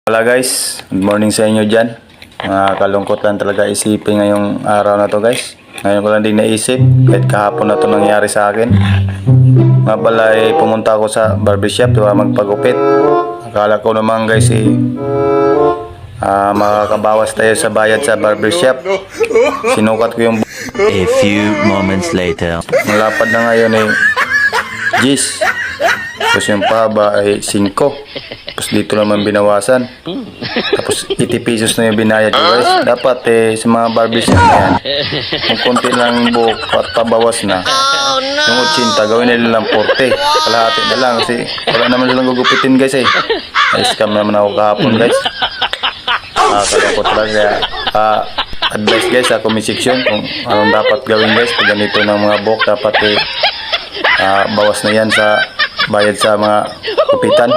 Wala guys, good morning sa inyo dyan. Kalungkot lang talaga isipin ngayong araw na to guys. Ngayon ko lang din naisip, kahit kahapon na to nangyari sa akin. Nga pala pumunta ako sa barbershop, diba, magpagupit. Akala ko naman guys makakabawas tayo sa bayad sa barbershop. Sinukat ko yung A few moments later. malapad na ngayon Gis. Tapos yung paba ay 5. Tapos dito naman binawasan. Tapos 80 pesos na yung binayad ko guys. Dapat sa mga barbershop na yan, kung konti lang buhok at pabawas na, yung 80 gawin nila lang 40. Kalahati na lang kasi wala naman silang gugupitin guys scam naman ako kahapon guys. Kaya ko talaga advice guys sa comment section kung anong dapat gawin guys pag ganito ng mga buhok. Dapat bawas na yan sa bayad sa mga kupitan.